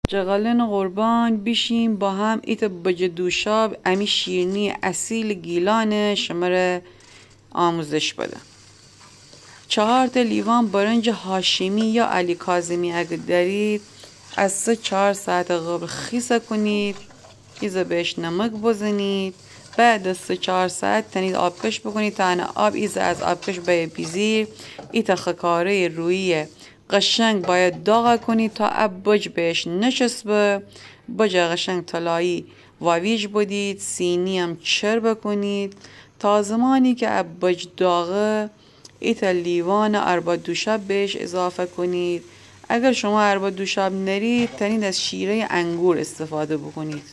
جغلن قربان بیشیم با هم ایت بجه دوشاب امی شیرنی اصیل گیلانه شماره آموزش بده. 4 لیوان برنج هاشمی یا علی کاظمی اگه دارید از 3-4 ساعت قبل خیسه کنید، ایزه بهش نمک بزنید، بعد از 3-4 ساعت تنید آبکش بکنید تا آب ایزه از آبکش بیزیر. ایت خکاره رویی قشنگ باید داغ کنید تا اب بج بهش نشسبه. بج قشنگ طلایی واویج بدید، سینی هم چر بکنید تا زمانی که اب بج داغه ایت لیوان اربع دوشاب بهش اضافه کنید. اگر شما اربع دوشاب نرید تنید از شیره انگور استفاده بکنید.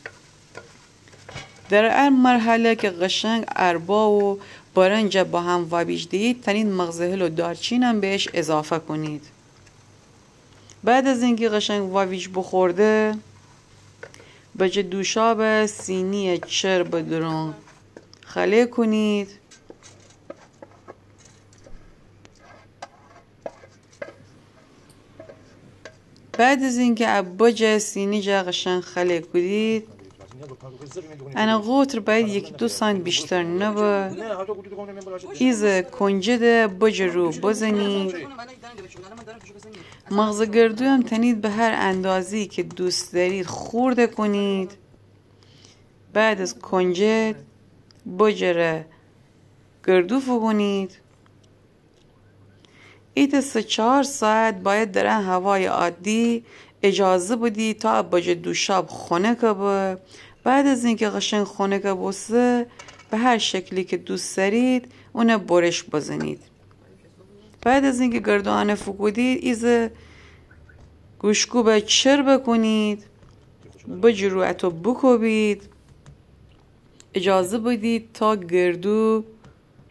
در هر مرحله که قشنگ اربع و برنج با هم واویج دید تنید مغز هل و دارچین هم بهش اضافه کنید. بعد از اینکه قشنگ واویج بخورده بجه دوشاب سینی چر بدرون خله کنید. بعد از اینکه بجه سینی جا قشنگ خله کنید انا قطر باید 1-2 سانت بیشتر نبا. ایز کنجده بجه رو بزنید. مغز گردو هم تنید به هر اندازی که دوست دارید خورده کنید. بعد از کنجد بجه گردو کنید. ایت 3-4 ساعت باید در هوای عادی اجازه بدید تا بجه دوشاب خنک به. بعد از اینکه قشنگ خنک بسه به هر شکلی که دوست دارید اون برش بزنید. بعد از اینکه گردوانه فکودید ایز گوشکو به چر بکنید، بجه رو اتو بکوبید، اجازه بدید تا گردو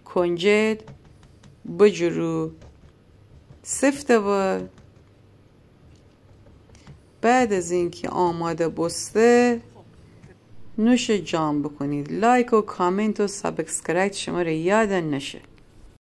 کنجد بجه رو سفته با. بعد از اینکه آماده بسته نوش جان بکنید. لایک و کامنت و سابسکرایب شما رو یاد نشه.